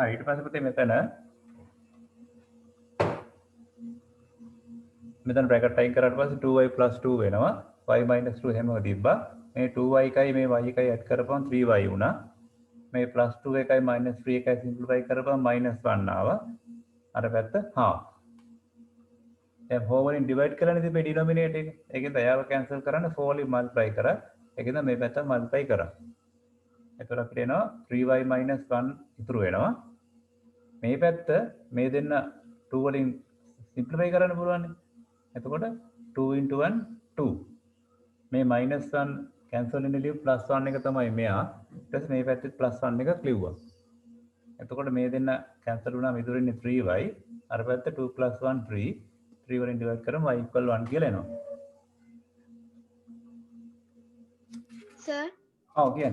ඊට පස්සේ පුතේ මෙතන බ්‍රැකට් අයින් කරාට පස්සේ 2y + 2 වෙනවා. y - 2 හැමව තිබ්බා. මේ 2y එකයි මේ y එකයි ඇඩ් කරපුවම 3y වුණා. මේ +2 එකයි -3 එකයි සිම්ප්ලිෆයි කරපුවම -1 ආවා. අර පැත්ත half. දැන් 4 වලින් ඩිවයිඩ් කරන්න තිබ්බේ ඩිනොමිනේටර් එක. ඒකෙන්ද එයාව කැන්සල් කරන්න 4 වලින් මල්ටිප්ලයි කරා. ඒකෙන්ද මේ පැත්ත මල්ටිප්ලයි කරා. එතකොට අපිට එනවා 3y - 1 ඉතුරු වෙනවා. මේ පැත්ත මේ දෙන්න 2 වලින් සිම්ප්ලිෆයි කරන්න පුළුවන්. එතකොට 2 × 1 2. මේ -1 කැන්සල් වෙන ලියු +1 එක තමයි මෙයා. ඊට පස්සේ මේ පැත්තේ +1 එකක් ලිව්වා. එතකොට මේ දෙන්න කැන්සල් වුණාම ඉතුරු වෙන්නේ 3y. අර පැත්ත 2 + 1 3. 3 වලින් ඩිවයිඩ් කරාම y = 1 කියලා එනවා. සර් කියන්නේ.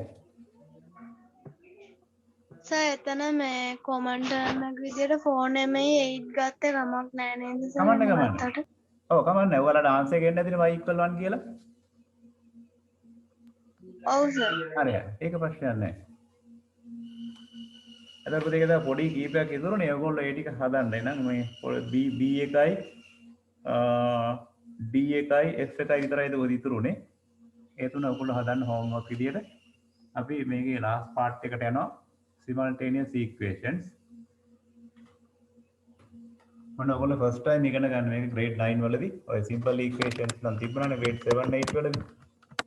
සර් එතන මේ කොමන්ට් එකක් විදියට 4 නෙමෙයි 8 ගත්තේ කමක් නැහැ නේද සර්? කමන්න. ඔව් කමන්න නැහැ. ඔයාලට ආන්සර් එක එන්නේ නැතිනේ y = 1 කියලා. ඔව් සර්. හරි හරි. ඒක ප්‍රශ්නයක් නැහැ. එතකොට ඒකද පොඩි කීපයක් ඉතුරුනේ. ඔයගොල්ලෝ ඒ ටික හදන්න නම් මේ B එකයි D එකයි F එකයි විතරයිද ඔය ඉතුරුනේ. ඒ තුන ඔයගොල්ලෝ හදන්න හෝම්වර්ක් විදියට. අපි මේකේ ලාස්ට් පාර්ට් එකට යනවා. simultaneous equations. මොන ඔයගොල්ලෝ ෆස්ට් ටයිම් ඉගෙන ගන්න මේක grade 9 වලදී ඔය simple equations නම් තිබුණානේ grade 7 8 වලදී.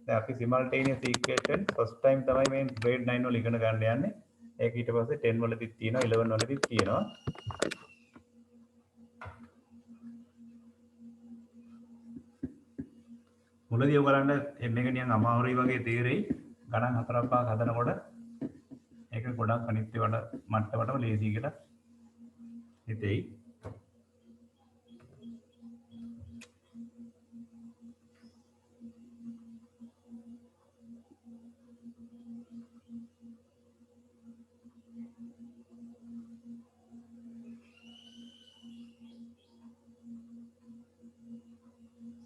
දැන් අපි simultaneous equations ෆස්ට් ටයිම් තමයි මේ grade 9 වල ඉගෙන ගන්න යන්නේ. ඒක ඊට පස්සේ 10 වලදීත් තියෙනවා 11 වලදීත් තියෙනවා. මුලදී ඔයගලන්ට මේක නිකන් අමාරුයි වගේ තේරෙයි. ගණන් 4ක් 5ක් හදනකොට ඒක ගොඩක් අනිත් ඒවාට මට්ටමටම ලේසි කියලා හිතෙයි.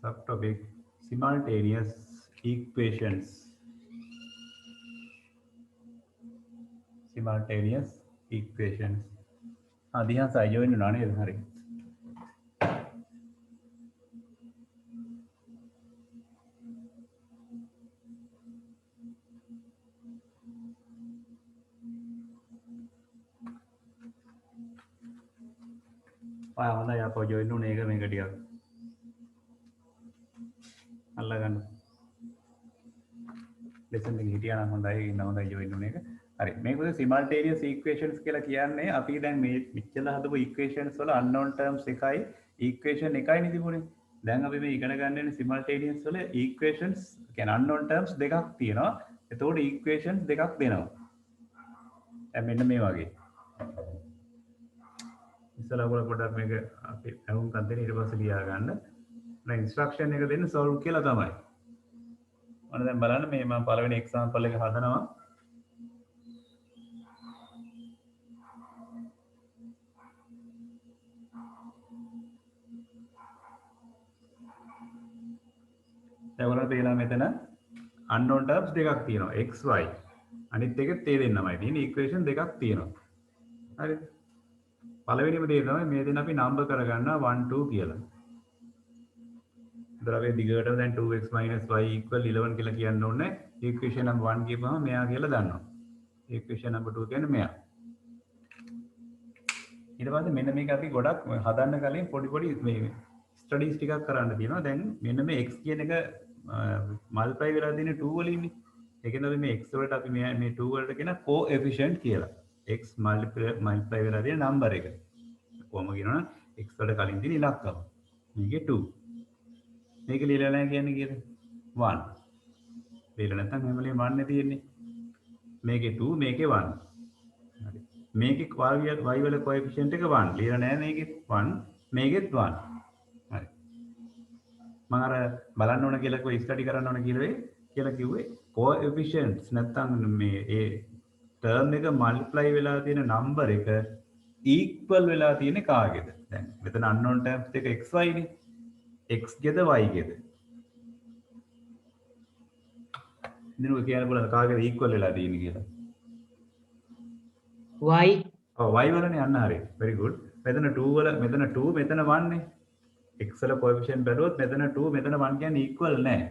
Subtopic simultaneous equations. Simultaneous equations. දිහා සයිජෝ වෙන්න නෑ නේද? හරි. හොඳයි අපෝ ජොයින් උනේ ඒක මේක ටිකක් අල්ලගන්න. ලෙසන් එක හිටියා නම් හොඳයි ඉන්න හොඳයි ජොයින් උනේ එක. හරි මේකද simultaneous equations කියලා කියන්නේ අපි දැන් මේ මෙච්චර හදපු equations වල unknown terms එකයි equation එකයි නේ තිබුණේ. දැන් අපි මේ ඉගෙන ගන්න යන්නේ simultaneous වල equations කියන්නේ unknown terms දෙකක් තියෙනවා. එතකොට equations දෙකක් දෙනවා. දැන් මෙන්න මේ වගේ. ඉස්සලා ඔයගොල්ලෝ පොඩ්ඩක් මේක අපි අහුම්කම් දෙන්න ඊට පස්සේ ලියා ගන්න. දැන් instruction එක දෙන්න solve කියලා තමයි. මම දැන් බලන්න මේ මම පළවෙනි example එක හදනවා. දැන් ඔයාලට පේනවා මෙතන unknown terms දෙකක් තියෙනවා x y. අනිත් එකෙත් ඒ දෙන්නමයි තියෙන්නේ equation දෙකක් තියෙනවා. හරිද? පළවෙනිම දේ තමයි මේ දෙන්න අපි number කරගන්නවා 1 2 කියලා. ඉතින් අපි දිගටම දැන් 2x - y = 11 කියලා කියන්න ඕනේ. equation number 1 කියපුවම මෙයා කියලා දන්නවා. equation number 2 කියන්නේ මෙයා. ඊට පස්සේ මෙන්න මේක අපි ගොඩක් හදන්න කලින් පොඩි පොඩි මේ ස්ටඩීස් ටිකක් කරන්න තියෙනවා. දැන් මෙන්න මේ x කියන එක මල්ටිප්ලයි වෙලා තියෙන 2 වලින්නේ. ඒකෙන්ද අපි මේ x වලට අපි මේ 2 වලට කියන coefficient කියලා. x මල්ටිප්ලයි වෙලා තියෙන නම්බර් එක. කොහොම කියනවනම් x වලට කලින් තියෙන ඉලක්කම. මේකේ 2. මේක ලියලා නැහැ කියන්නේ කීයද 1 ලියලා නැත්නම් හැම වෙලේම 1 නේ තියෙන්නේ මේකේ 2 මේකේ 1 හරි මේකේ y වල කොඑෆිෂියන්ට් එක 1 ලියලා නැහැ මේකේ 1 මේකෙත් 1 හරි මම අර බලන්න ඕන කියලා කිව්වේ ස්ටඩි කරන්න ඕන කියලා කිව්වේ කොඑෆිෂියන්ට්ස් නැත්නම් මේ ඒ ටර්ම් එක මල්ටිප්ලයි වෙලා තියෙන නම්බර් එක equal වෙලා තියෙන්නේ කාගේද දැන් මෙතන unknown terms දෙක xy නේ x ගෙද y ගෙද දිනුව කියන්න බලන්න කාගේද equal වෙලා තියෙන්නේ කියලා y ඔව් y වලනේ යන්න හරිය very good මෙතන 2 වල මෙතන 2 මෙතන 1 නේ x වල කොඑෆිෂියන්ට් බැලුවොත් මෙතන 2 මෙතන 1 කියන්නේ equal නෑ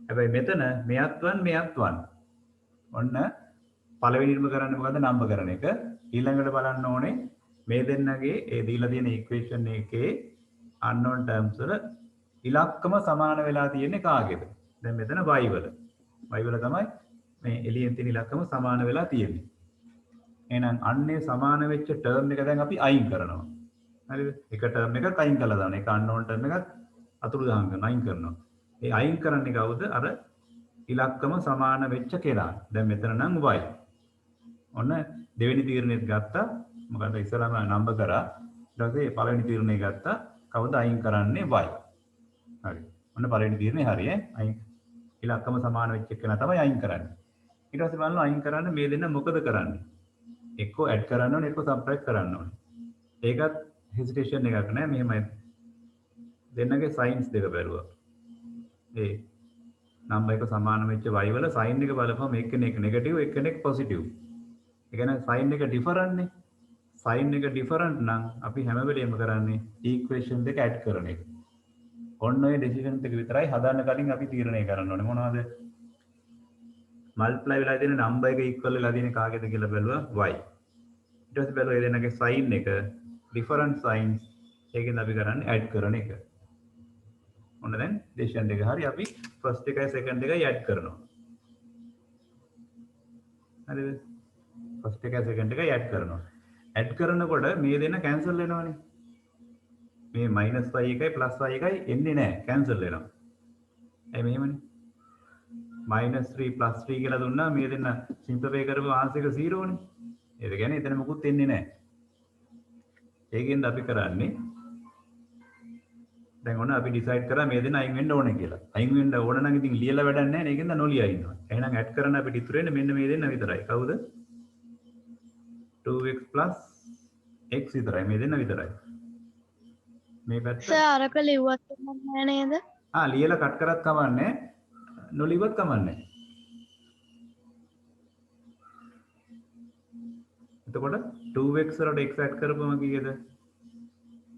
හැබැයි මෙතන මෙයත් 1 මෙයත් 1 ඔන්න පළවෙනිම කරන්නේ මොකද්ද නම්බර් කරන එක ඊළඟට බලන්න ඕනේ මේ දෙන්නගේ ඒ දීලා තියෙන ඉක්වේෂන් එකේ unknown terms වල ඉලක්කම සමාන වෙලා තියෙන්නේ කාගේද දැන් මෙතන y වල තමයි මේ එළියෙන් තියෙන ඉලක්කම සමාන වෙලා තියෙන්නේ එහෙනම් අන්නේ සමාන වෙච්ච ටර්ම් එක දැන් අපි අයින් කරනවා හරිද එක ටර්ම් එකක් අයින් කරලා දානවා ඒක unknown ටර්ම් එකක් අතුරු දහම් කරනවා අයින් කරනවා ඒ අයින් කරන්නේ කවුද අර ඉලක්කම සමාන වෙච්ච කෙනා දැන් මෙතන නම් y ඔන්න දෙවෙනි තීරණෙත් ගත්තා මොකද ඉස්සරහම නම්බර් කරා ඊට පස්සේ පළවෙනි තීරණය ගත්තා කවුද අයින් කරන්නේ y හරි ඔන්න පළවෙනි තීරණේ හරි අයින් ඉලක්කම සමාන වෙච්ච කෙනා තමයි අයින් කරන්නේ ඊට පස්සේ බලන්න අයින් කරන්න මේ දෙන්න මොකද කරන්නේ එක්කෝ ඇඩ් කරන්න ඕනේ එක්කෝ සබ්ට්‍රැක්ට් කරන්න ඕනේ ඒකත් හෙසිටේෂන් එකක් නෑ මෙහෙමයි දෙන්නගේ සයින්ස් දෙක බැලුවා ඒ නම්බර් එක සමාන වෙච්ච y වල සයින් එක බලපුවම එක්කෙනෙක් නෙගටිව් එක්කෙනෙක් පොසිටිව් ඒ කියන්නේ සයින් එක ඩිෆරන්ට් නේ සයින් එක ඩිෆරන්ට් නම් අපි හැම වෙලේම කරන්නේ ඉක්වේෂන් දෙක ඇඩ් කරන එක ඔන්න ඔය ඩිසිෂන් එක විතරයි හදාන්න කලින් අපි තීරණය කරන්න ඕනේ මොනවද මල්ටිප්ලයි වෙලා තියෙන නම්බර් එක ඉක්වල් වෙලා තියෙන කාගේද කියලා බැලුවා y ඊට පස්සේ බැලුවා ඒ දෙන්නගේ සයින් එක ඩිෆරන්ට් සයින්ස් ඒකෙන් අපි කරන්නේ ඇඩ් කරන එක ඔන්න දැන් ඩිසිෂන් දෙක හරි අපි ෆස්ට් එකයි සෙකන්ඩ් එකයි ඇඩ් කරනවා හරිද ෆස්ට් එකයි සෙකන්ඩ් එකයි ඇඩ් කරනවා ඇඩ් කරනකොට මේ දෙන්න කැන්සල් වෙනවනේ මේ -y එකයි +y එකයි එන්නේ නැහැ කැන්සල් වෙනවා ඒ මෙහෙමනේ -3 +3 කියලා දුන්නා මේ දෙන්න සිම්ප්ලිෆයි කරපුව ආන්සර් එක 0 නේ ඒක කියන්නේ එතන මොකුත් එන්නේ නැහැ ඒකෙන්ද අපි කරන්නේ දැන් ඔන්න අපි ඩිසයිඩ් කරා මේ දෙන්න අයින් වෙන්න ඕනේ කියලා අයින් වෙන්න ඕන නම් ඉතින් ලියලා වැඩක් නැහැ නේ ඒකෙන්ද නොලියා ඉන්නවා එහෙනම් ඇඩ් කරන්න අපිට ඉතුරු වෙන්නේ මෙන්න මේ දෙන්න විතරයි කවුද 2x + x විතරයි මේ දෙන්න විතරයි මේ පැත්ත සර් අරක ලිව්වත් නෑ නේද ලියලා කට් කරත් කමන්නේ නොලිවත් කමන්නේ එතකොට 2x වලට x ඇඩ් කරපුවම කීයද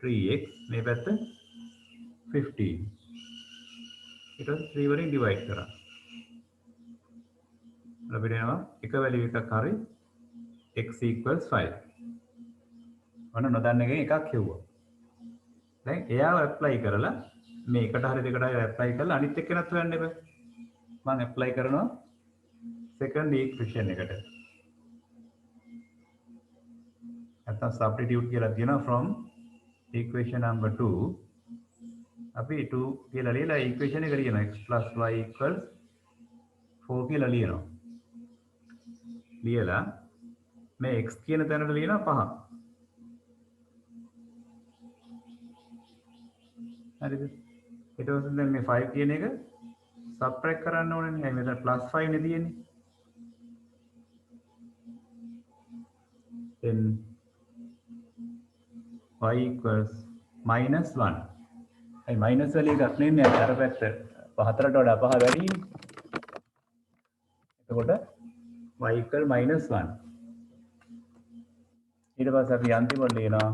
3x මේ පැත්ත 15 ඊට 3 වලින් ඩිවයිඩ් කරා අපිට එනවා එක වැලියු එකක් හරි x = 5 ඔන්න නොදන්න එකෙන් එකක් හෙව්වා දැන් එයාව ඇප්ලයි කරලා මේ එකට හරි දෙකට හරි ඇප්ලයි කරලා අනිත් එක්කෙනත් හොයන්න එපා මම ඇප්ලයි කරනවා සෙකන්ඩ් ඉක්වේෂන් එකට නැත්නම් සබ්ස්ටිටියුට් කියලා තියෙනවා from equation number 2 අපි 2 කියලා ලියලා ඉක්වේෂන් එක ලියනවා x + y = 4 කියලා ලියනවා ලියලා මේ x කියන තැනට ලියනවා 5 හරිද ඊට පස්සේ දැන් මේ 5 කියන එක සබ්ට්‍රැක්ට් කරන්න ඕනේ නේ මෙතන +5 නේ තියෙන්නේ then y equals -1 ඒ මයිනස් වැලිය එකක් නෙන්නේ අර පැත්ත පහතරට වඩා පහ වැඩිනේ එතකොට y equal -1 ඊට පස්සේ අපි අන්තිමට ලියනවා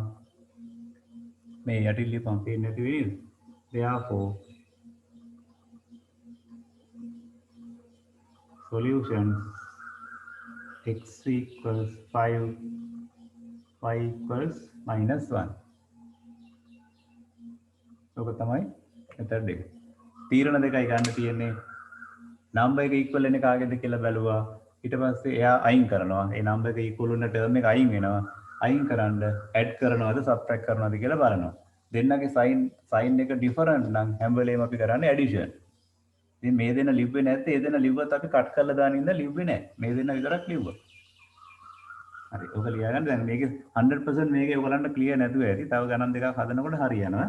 මේ යටින් ලියපන් පේන්නේ නැති වෙන්නේ therefore solution x equals 5 y equals -1 ඔක තමයි මෙතන දෙක තීරණ දෙකයි ගන්න තියෙන්නේ නම්බර් එක ඉක්වල් වෙන්නේ කාගෙද කියලා බැලුවා ඊට පස්සේ එයා අයින් කරනවා ඒ නම්බර් එක ඉක්වල් වෙන ටර්ම් එක අයින් වෙනවා අයින් කරන්න ඇඩ් කරනවද සබ්ට්‍රැක්ට් කරනවද කියලා බලනවා දෙන්නගේ සයින් එක ඩිෆරන්ට් නම් හැම වෙලේම අපි කරන්නේ ඇඩිෂන්. ඉතින් මේ දෙන්න ලිව්වේ නැත්නම් ඒ දෙන්න ලිව්වත් අපි කට් කරලා දාන ඉඳලා ලිව්වේ නැහැ. මේ දෙන්න විතරක් ලිව්වා. හරි. ඔක ලියාගන්න. දැන් මේකේ 100% මේකේ ඔයගලන්ට ක්ලියර් නැතුව ඇති. තව ගණන් දෙකක් හදනකොට හරියනවා.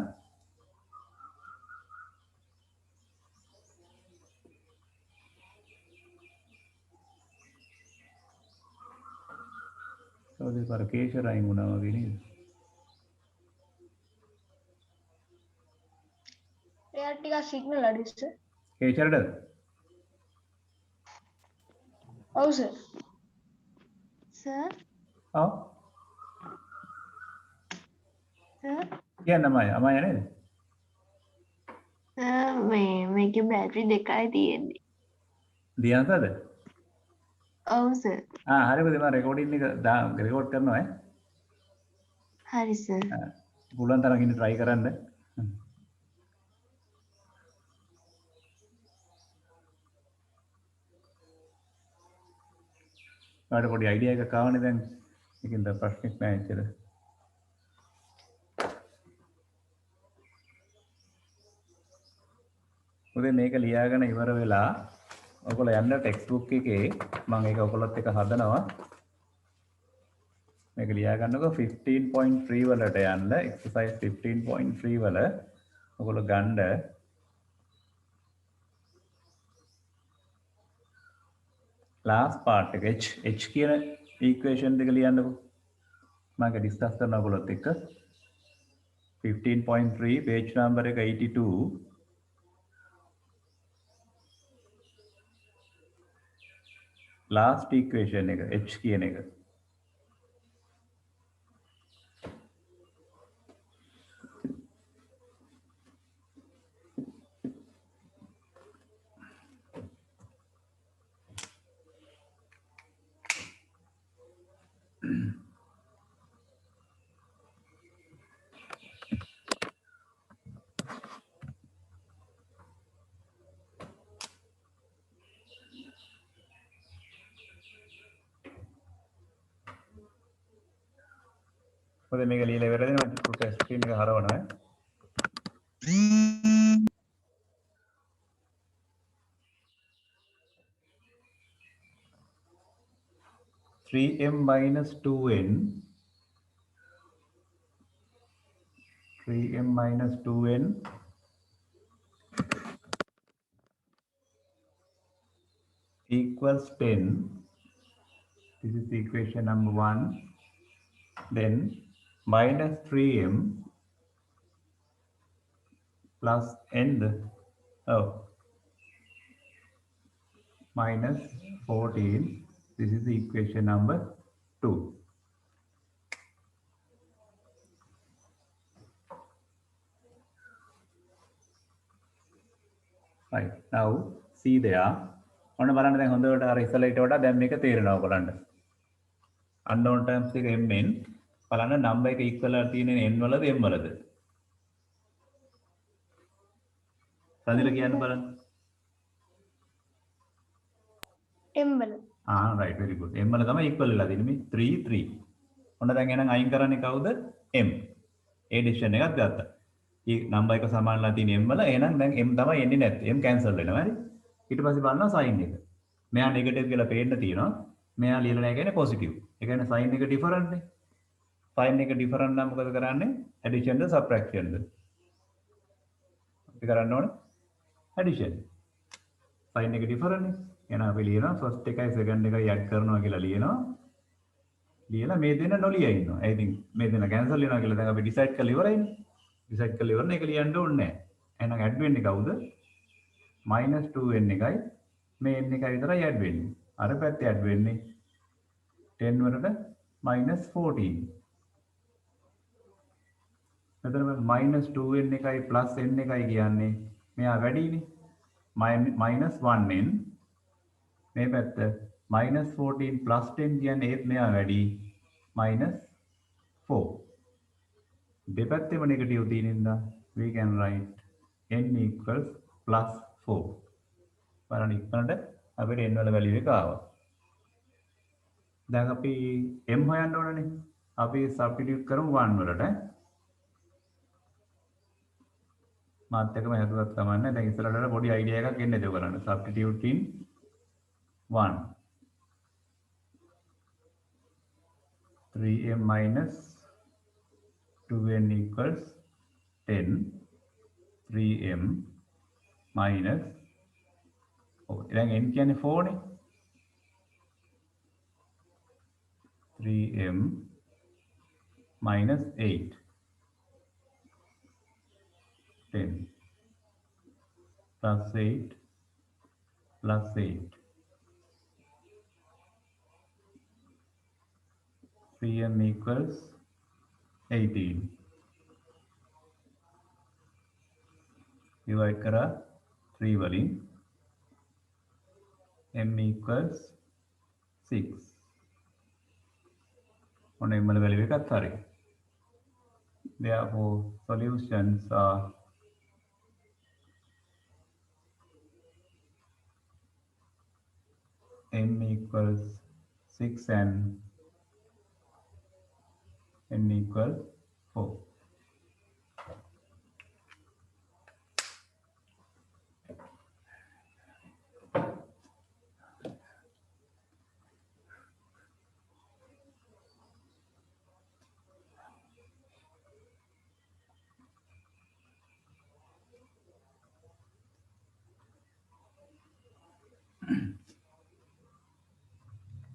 ඔතේ පර කේෂර් අයින් වුණා වගේ නේද? එයාට ටිකක් සිග්නල් අඩුයි සර්. කේෂර්ද? ඔව් සර්. සර් ඔව්. සර් කියන්න අමාය නේද? මේකේ බැටරි දෙකයි තියෙන්නේ. දියන්තද? ඔව් සර්. හරි පුතේ මම රෙකෝඩින් එක රෙකෝඩ් කරනවා ඈ. හරි සර්. පුළුවන් තරම් ඉන්න try කරන්න. ඔයාලට පොඩි අයිඩියා එකක් ආවනේ දැන්. ඒකෙන්ද ප්‍රශ්නෙත් නැහැ ඇත්තට. පුතේ මේක ලියාගෙන ඉවර වෙලා ඔයගොල්ලෝ යන්න ටෙක්ස්ට් බුක් එකේ මම ඒක ඔයගොල්ලොත් එක හදනවා. මේක ලියා ගන්නකො 15.3 වලට යන්න exercise 15.3 වල ඔයගොල්ලෝ ගන්න last part එක h කියන equation දෙක ලියන්නකො. මම ඒක ඩිස්කස් කරනවා ඔයගොල්ලොත් එක්ක. 15.3 page number එක 82 last equation එක h කියන එක. මොකද මේක ලියලා ඉවරදී මම ස්ක්‍රීන් එක හරවනවා. 3m minus 2n 3m minus 2n equals 10. This is equation number 1. Then minus 3m plus n minus 14. This is the equation number 2. Right. Now see there. ඔන්න බලන්න දැන් හොඳට අර ඉස්සලා ඊට වඩා දැන් මේක තේරෙනවා බලන්න. unknown terms එක m n බලන්න number එක equal කරලා තියෙන්නේ n වලද m වලද? සඳිල කියන්න බලන්න. m වල. right, very good. m වල තමයි equal වෙලා තියෙන්නේ මේ 3 3. ඔන්න දැන් එහෙනම් අයින් කරන්නේ කවුද? m. ඒ ඩිසිෂන් එකක් ගත්තා. මේ number එක සමානලා තියෙන m වල එහෙනම් දැන් m තමයි එන්නේ නැත්තේ. m cancel වෙනවා හරි. ඊට පස්සේ බලනවා sin එක. මෙයා නෙගටිව් කියලා පේන්න තියෙනවා. මෙයා ලියලා නැහැ කියන්නේ පොසිටිව්. ඒ කියන්නේ sin එක ඩිෆරන්ට් නේ. sin එක ඩිෆරන්ට් නම් මොකද කරන්නේ? addition ද subtraction ද? අපි කරන්න ඕනේ addition. sin එක ඩිෆරන්ට් නේ. එහෙනම් අපි ලියනවා first එකයි second එකයි add කරනවා කියලා ලියනවා. ලියලා මේ දෙන්න නොලිය ඉන්නවා. ඒ ඉතින් මේ දෙන්න cancel වෙනවා කියලා දැන් අපි decide කරලා ඉවරයිනේ. decide කරලා ඉවරනේ ඒක ලියන්න ඕනේ නැහැ. එහෙනම් add වෙන්නේ කවුද? minus 2n එකයි මේ n එකයි විතරයි add වෙන්නේ. අර පැත්තේ add වෙන්නේ 10 වලට minus 14. මෙතන minus 2n එකයි plus n එකයි කියන්නේ මෙයා වැඩිනේ. minus 1n මේ පැත්ත minus 14 plus 10 කියන්නේ ඒත් මෙයා වැඩි minus 4. දෙපැත්තෙම නෙගටිව් තියෙන නිසා we can write n equals plus 4. බලන්න ඉක්මනට අපිට n වල වැලියු එක ආවා. දැන් අපි m හොයන්න ඕනනේ. අපි සබ්ස්ටිටියුට් කරමු 1 වලට. මාත් එකම හැදුවත් කමන්නේ. දැන් ඉස්සරහට පොඩි අයිඩියා එකක් එන්න දෙව කරන්න. substituting 1 3m minus 2n equals 10 3m minus දැන් n කියන්නේ 4 නේ 3m minus 8 10 plus 8 plus 8 3m equals 18 divide करा 3 वाली m equals 6 on m value එකත් හරි therefore solutions are m equals 6 and n equals 4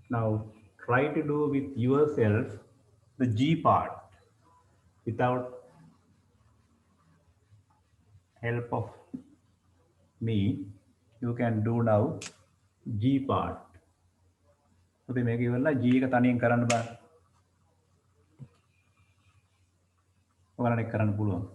now try to do with yourself the G part without help of me. You can do now G part. අපි මේක ඉවරලා G එක තනියෙන් කරන්න බෑ. ඔයාලට ඒක කරන්න පුළුවන්.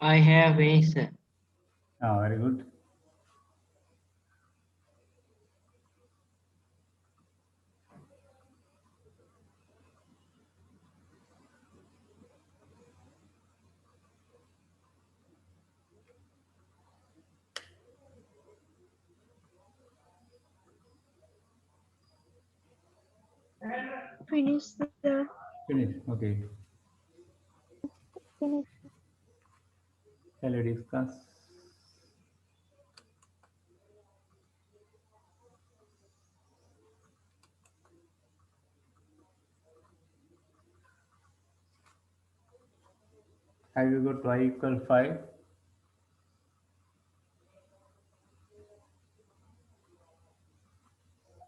I have answer. Very good. Finish the Finish. Okay. finish. Shall we discuss? Have you got y equal 5?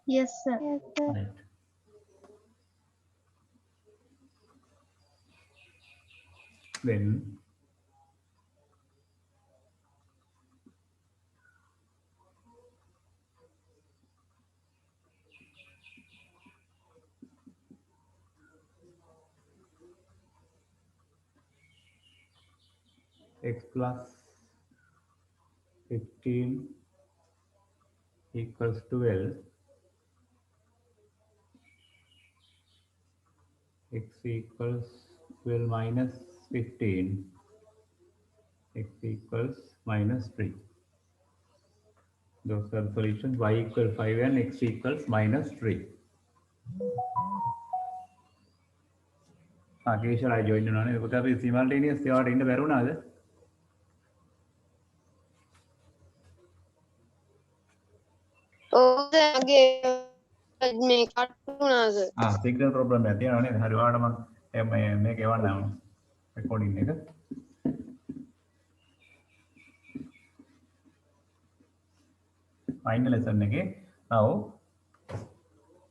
Yes, sir. Right. Then x plus 15 equals 12. X equals 12 minus 15. X equals minus 3. Those are the solutions. Y equals 5 and x equals minus 3. Kesha, I joined on it because simultaneous they are in the Verona. මේ කටුනාද Signal problem at the end. Harvard make one now. Recording nigga. Final lesson again. Now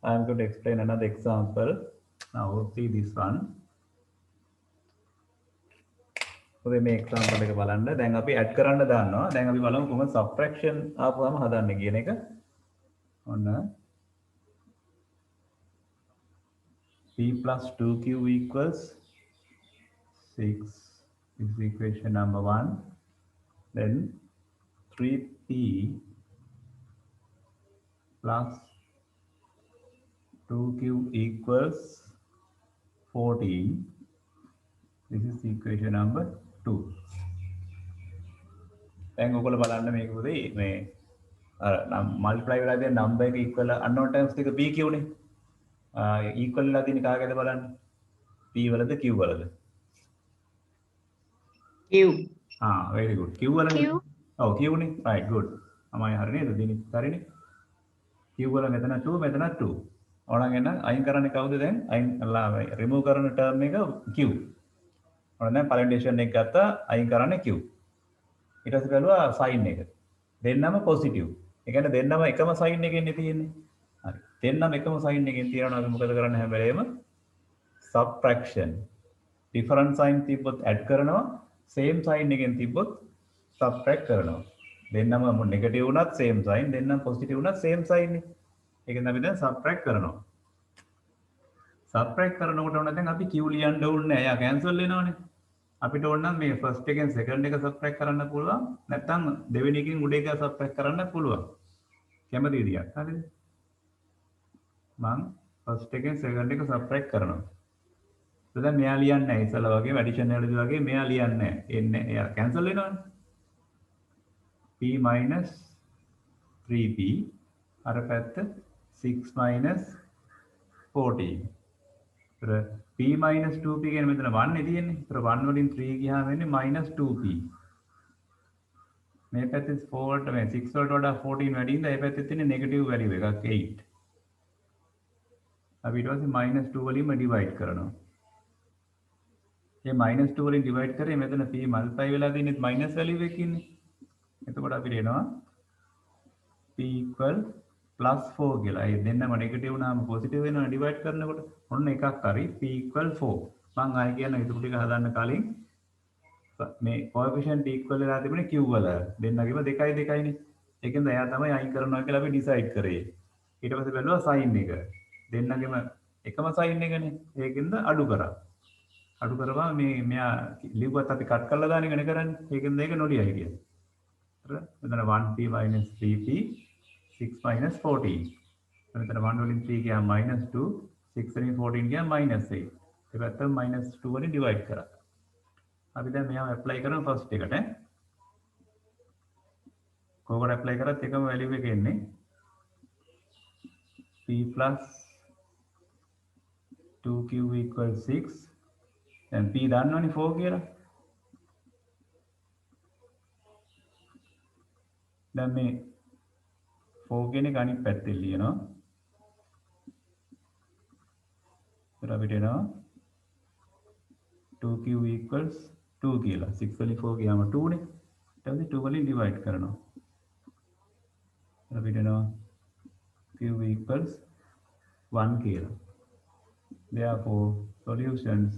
I am going to explain another example. Now see this one. So මේ example එක බලන්න. දැන් අපි add කරන්න දානවා. දැන් අපි බලමු කොහොමද subtraction ආපුවම හදන්න කියන එක. ඔන්න p plus 2q equals 6. This is equation number 1. Then 3p plus 2q equals 14. This is equation number 2. දැන් ඔයගොල්ලෝ බලන්න මේක උදේ මේ multiply වෙලා තියෙන number එක equal unknown terms ටික p q නේ. equal වෙලා තියෙන කාගේද බලන්න. p වලද q වලද? Q very good. q වලද? Q. ඔව් q නේ. right good. අමයි හරි නේද? දිනිත් හරිනේ. q වල මෙතන 2 මෙතන 2. ඕනනම් එන්න අයින් කරන්නේ කවුද දැන්? අයින් remove කරන term එක q. ඕන දැන් පළවෙනි decision එක ගත්තා අයින් කරන්නේ q. ඊට පස්සේ බලුවා sign එක. දෙන්නම positive. ඒ කියන්නේ දෙන්නම එකම sign එකකින් තියෙන්නේ. හරි. දෙන්නම එකම sign එකකින් තියනවා අපි මොකද කරන්නේ හැම වෙලේම subtraction. different sign තිබ්බොත් add කරනවා. same sign එකෙන් තිබ්බොත් subtract කරනවා. දෙන්නම negative වුණත් same sign, දෙන්නම positive වුණත් same sign නේ. ඒකෙන් අපි දැන් subtract කරනවා. subtract කරනකොට ඕන දැන් අපි q ලියන්න ඕනේ නැහැ. එයා cancel වෙනවනේ. අපිට ඕන නම් මේ first එකෙන් second එක subtract කරන්න පුළුවන්. නැත්නම් දෙවෙනි එකෙන් උඩ එක subtract කරන්න පුළුවන්. කැමතිද ටිකක්? හරිද? මම first එකෙන් second එක subtract කරනවා. දැන් මෙයා ලියන්නේ නැහැ. ඉතල වගේ addition වලදී වගේ මෙයා ලියන්නේ නැහැ. එන්නේ එයා cancel වෙනවනේ. p minus 3p අර පැත්ත 6 minus 14. तर p minus 2p කියන්නේ මෙතන 1 නේ තියෙන්නේ. तर 1 වලින් 3 ගියාම වෙන්නේ minus 2p. මේ පැත්තේ 4 වලට මේ 6 වලට වඩා 14 වැඩි ඉඳලා ඒ පැත්තේ තියෙන negative value එකක් 8. අපි ඊට පස්සේ minus 2 වලින්ම divide කරනවා. මේ minus 2 වලින් divide කරේ මෙතන p multiply වෙලා තියෙන්නේ minus value එකකින්නේ. එතකොට අපිට එනවා p equal plus 4 කියලා. ඒ දෙන්නම negative වුණාම positive වෙනවා divide කරනකොට. ඔන්න එකක් හරි p equal 4. මම ආයෙ කියන ඉතුරු ටික හදන්න කලින් මේ coefficient equal වෙලා තිබුණේ q වල. දෙන්නගේම 2යි 2යිනේ. ඒකෙන්ද එයා තමයි අයින් කරනවා කියලා අපි decide කරේ. ඊට පස්සේ බැලුවා sin එක. දෙන්නගේම එකම sin එකනේ. ඒකෙන්ද අඩු කරා. අඩු කරපුවා මේ මෙයා ලිව්වත් අපි කට් කරලා දාන එකනේ කරන්නේ. ඒකෙන්ද ඒක නොලියයි කියන්නේ. හරිද? මෙතන 1p minus 3p 6 minus 14. මෙතන 1 වලින් 3 ගියා minus 2, 6 වලින් 14 ගියා minus 8. ඒ පැත්තම minus 2 වලින් divide කරා. අපි දැන් මෙයාව apply කරමු first එකට. කොහොමද apply කරත් එකම value එක එන්නේ. p plus 2q equals 6. දැන් p දන්නවනේ 4 කියලා. දැන් මේ 4 කියන එක අනිත් පැත්තෙන් ලියනවා. ඊට අපිට එනවා 2q equals 2 කියලා 6 වලින් 4 ගියාම 2 නේ ඊට පස්සේ 2 වලින් ඩිවයිඩ් කරනවා අපිට එනවා q equals 1 කියලා therefore solutions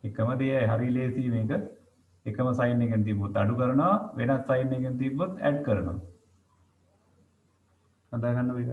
එකම දේ හරි ලේසි මේක එකම සයින් එකෙන් තිබ්බොත් අඩු කරනවා වෙනස් සයින් එකෙන් තිබ්බොත් ඇඩ් කරනවා හදා ගන්න මේක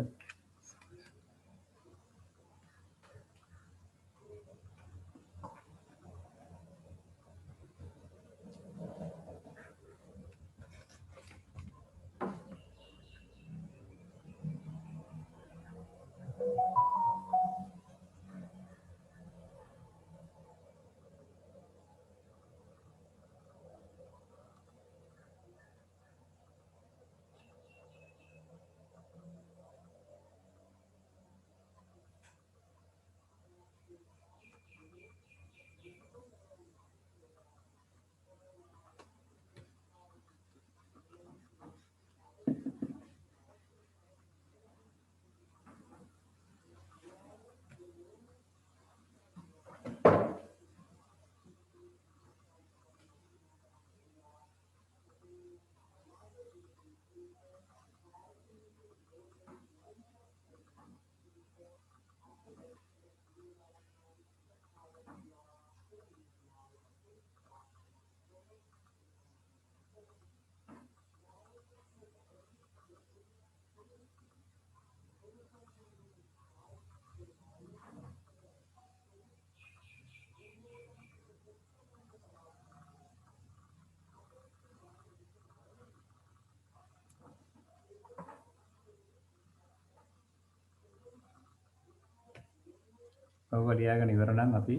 ඔක ලියාගෙන ඉවර නම් අපි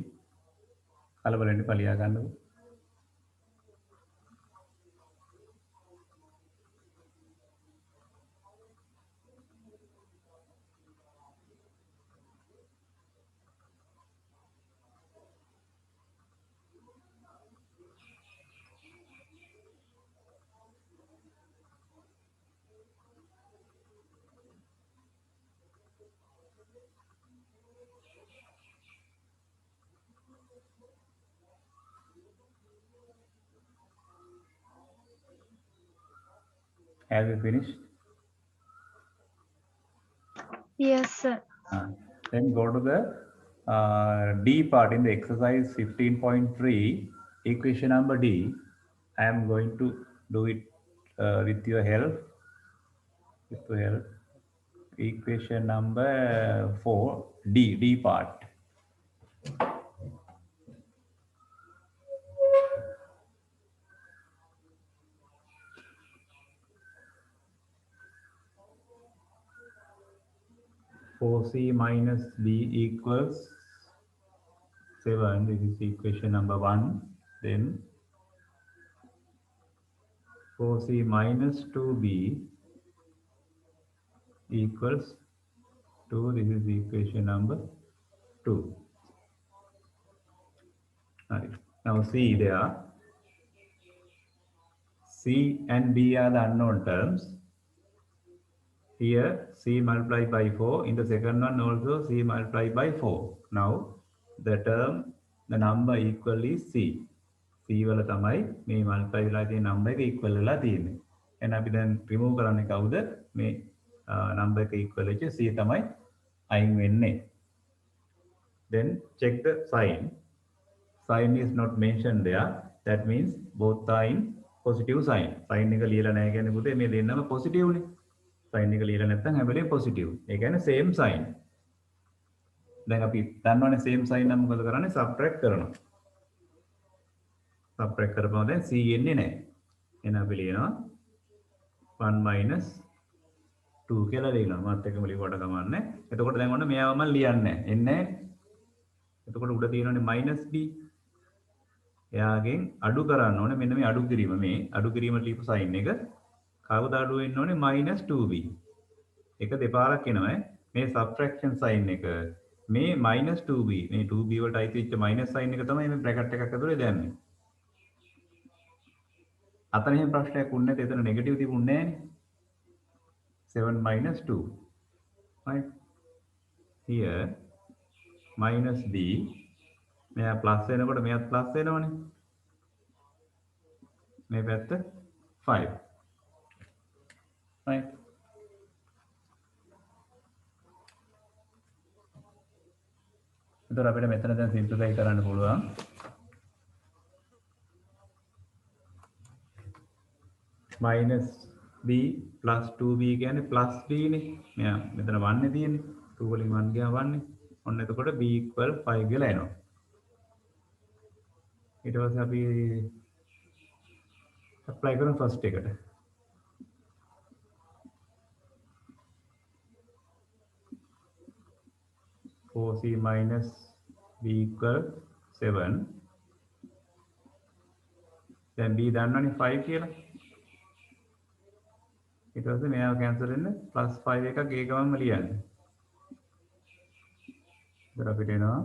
කලබල වෙන්න පලියා ගන්නකො have you finished Yes, sir. Then go to the D part in the exercise 15.3 equation number D. I am going to do it with your help. Equation number 4 D part. (4c minus b equals 7). This is equation number 1. Then 4c minus 2b equals 2. This is equation number 2. Right. Now see there. C and b are the unknown terms. Here c multiplied by 4. In the second one also c multiplied by 4. Now the number equal is c. c වල තමයි මේ multiply වෙලා තියෙන number එක equal වෙලා තියෙන්නේ. එහෙනම් අපි දැන් remove කරන්නේ කවුද? මේ number එක equal වෙච්ච c තමයි අයින් වෙන්නේ. Then check the sign. Sign is not mentioned there. That means both are in positive sign. Sign එක ලියලා නැහැ කියන්නේ පුතේ මේ දෙන්නම positive නේ. Sign එක ලියලා නැත්නම් හැම වෙලේම positive. ඒ කියන්නේ same sign. දැන් අපි දන්නවනේ same sign නම් මොකද කරන්නේ? subtract කරනවා. subtract කරපුවම දැන් c එන්නේ නැහැ. එහෙනම් අපි ලියනවා 1 minus 2 කියලා ලියනවා. මාත් එක්කම ලියුවට කමන්නේ. එතකොට දැන් ඔන්න මෙයාව මම ලියන්නේ නැහැ. එන්නේ නැහැ. එතකොට උඩ තියෙනවනේ minus b. එයාගෙන් අඩු කරන්න ඕනේ. මෙන්න මේ අඩු කිරීම. මේ අඩු කිරීම ලියපු sign එක කවුද අඩු වෙන්න ඕනේ? minus 2b. එක දෙපාරක් එනවා. මේ subtraction sign එක මේ minus 2b. මේ 2b වලට අයිති වෙච්ච minus sign එක තමයි මේ bracket එකක් ඇතුලේ දැම්මේ. අතන එහෙම ප්‍රශ්නයක් වුණේ නැත්නම් එතන නෙගටිව් තිබුණේ නැහැ නේ. 7 minus 2. Right? Here minus b මෙයා ප්ලස් වෙනකොට මෙයාත් ප්ලස් වෙනවනේ මේ පැත්ත 5 right එතකොට අපිට මෙතන දැන් සිම්ප්ලිෆයි කරන්න පුළුවන් minus b plus 2b කියන්නේ plus b නේ මෙයා මෙතන 1 නේ තියෙන්නේ 2 වලින් 1 ගියාම 1 නේ ඔන්න එතකොට b equal 5 කියලා එනවා ඊට පස්සේ අපි apply කරමු first එකට 4c minus b equal 7 දැන් b දන්නවනේ 5 කියලා ඊට පස්සේ මෙයාව කැන්සල් වෙන්න plus 5 එකක් ඒ ගමන්ම ලියන්න. ඉතින් අපිට එනවා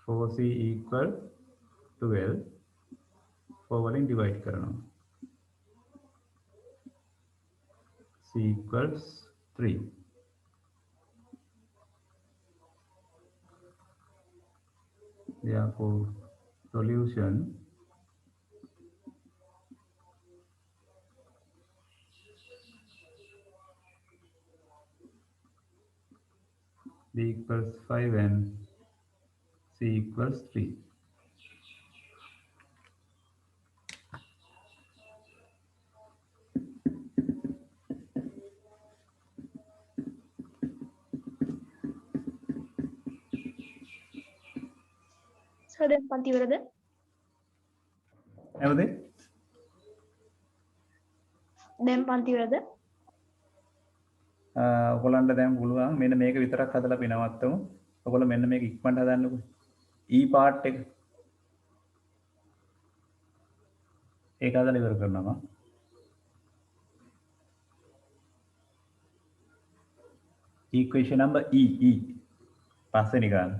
4c equal 12 4 වලින් divide කරනවා. c equals 3. Therefore solution b equals 5 and c equals 3. Sir දැන් පන්ති ඉවරද? නැවද? දැන් පන්ති ඉවරද? ඔයගොල්ලන්ට දැන් පුළුවන් මෙන්න මේක විතරක් හදලා අපි නවත්තමු. ඔයගොල්ලෝ මෙන්න මේක ඉක්මනට හදන්නකෝ. E part එක. ඒක හදලා ඉවර කරනවා. Equation number E. පස්සේ නිකන්.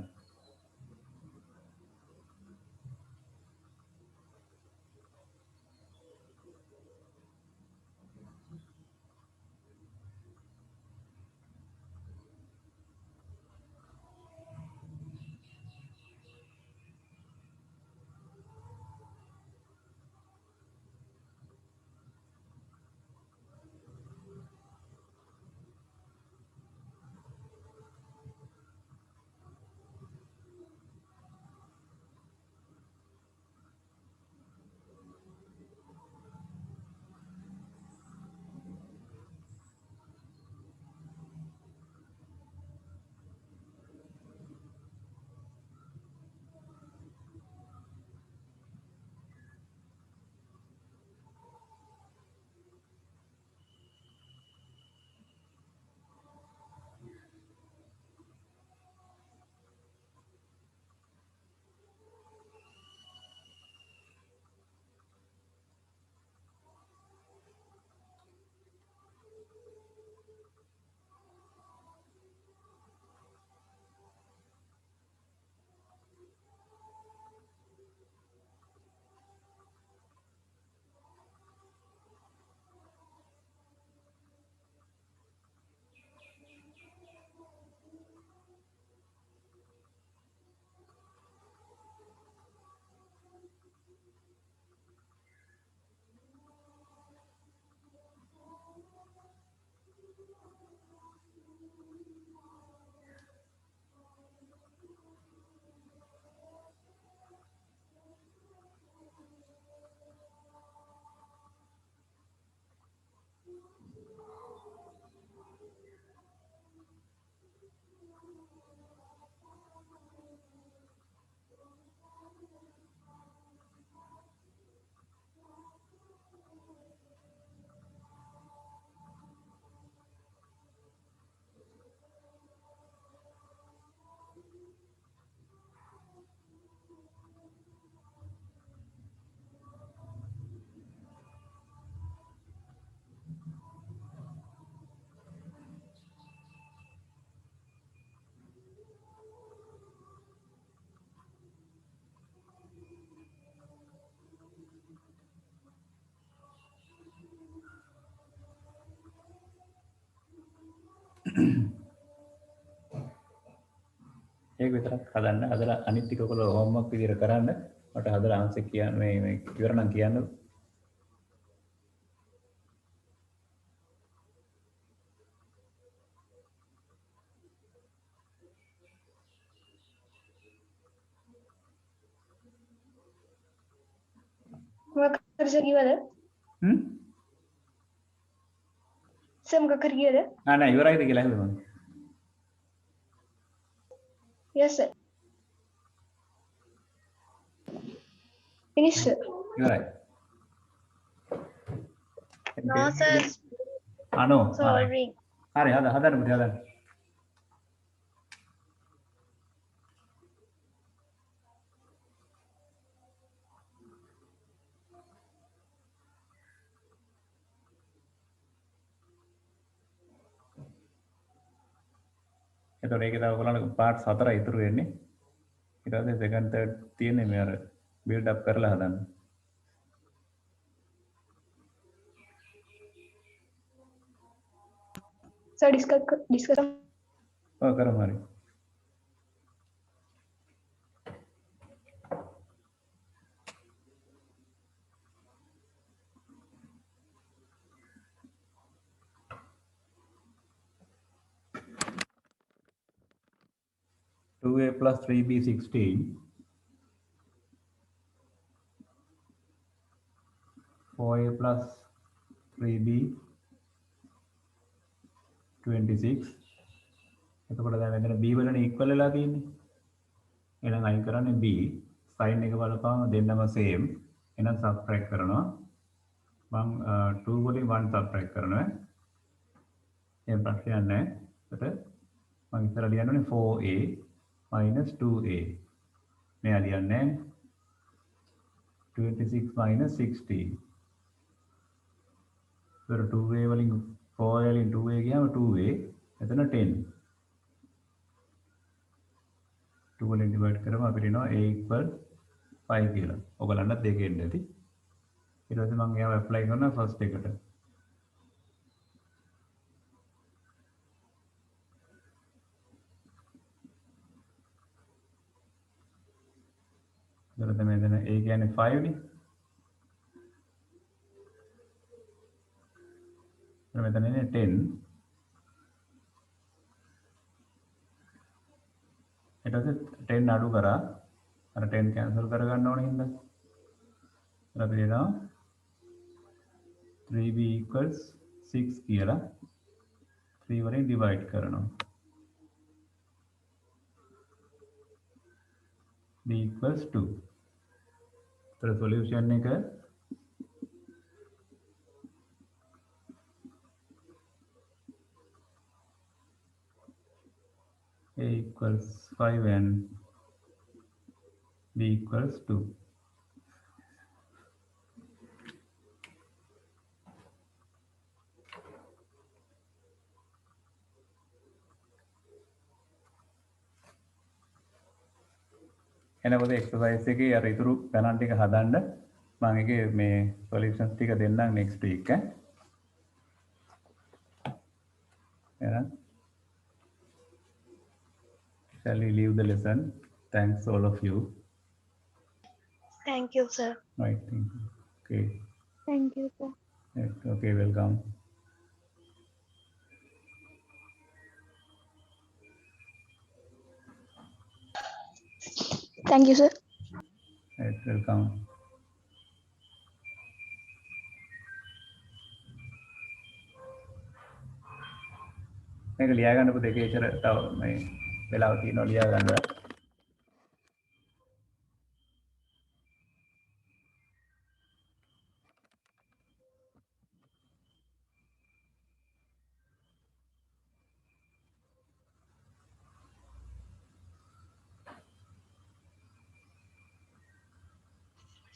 ඒක විතරක් හදන්න. හදලා අනිත් ටික ඔයගොල්ලෝ හෝම්වර්ක් විදියට කරන්න. මට හදලා ආන්සර් කියන්න මේ ඉවර නම් කියන්න. මොකක් කරේ කිව්වද? සර් මොකක් කරේ කිව්වද? නෑ ඉවරයිද කියලා ඇහුවා මම. Yes sir. Finish sir. ඉවරයි. No sir. අනෝ Sorry. හරි හදන්න පුතේ හදන්න. එතකොට ඒකේ තව ඔයගොල්ලන්ට පාර්ට්ස් 4යි ඉතුරු වෙන්නේ. ඊට පස්සේ සෙකන්ඩ් තර්ඩ් තියෙන්නේ මේ අර බිල්ඩ් අප් කරලා හදන්න. Sir discuss. ඔව් කරමු හරි. Two A plus 3B 16. 4A plus 3B 26. එතකොට දැන් මෙතන B වලනේ ඉක්වල් වෙලා තියෙන්නේ. එහෙනම් අයින් කරන්නේ B. sin එක බලපුවම දෙන්නම same. එහෙනම් subtract කරනවා. මම 2 වලින් 1 subtract කරනවා. එහෙනම් ප්‍රශ්නයක් නැහැ. එතකොට මම ඉස්සර ලියන්නේ 4A minus 2A. මෙයා ලියන්නේ 26 minus 16. එතකොට 2A වලින් 4A වලින් 2A ගියාම 2A. එතන 10. 2 වලින් divide කරාම අපිට එනවා A equal 5 කියලා. ඔයගලන්ට දෙකේ එන්න ඇති. ඊට පස්සේ මම ඒව apply කරනවා first එකට. එතකොට මෙතන A කියන්නේ 5 නේ. මෙතන ඉන්නේ 10. ඊට පස්සේ 10 අඩු කරා අර 10 cancel කරගන්න ඕනේ හින්දා. ඊට අපිට එනවා 3b equals 6 කියලා 3 වලින් divide කරනවා. b equals 2. ඒතර solution එක a equals 5 and b equals 2. එනකොට exercise එකේ අර ඉතුරු ගණන් ටික හදන්න මම ඒකේ මේ solutions ටික දෙන්නම් next week ඈ. එහෙනම් shall we leave the lesson? Thanks all of you. Thank you sir. Right. Okay. Thank you sir. Okay, welcome. Thank you sir. Right, welcome. මේක ලියා ගන්න පුතේ ඒකේතර තව මේ වෙලාව තියෙනවා ලියා ගන්න.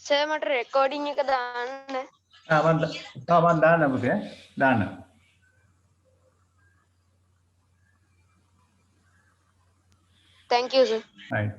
සර් මට රෙකෝඩින් එක දාන්න. මම දාන්න පුතේ දාන්න. Thank you sir. Right.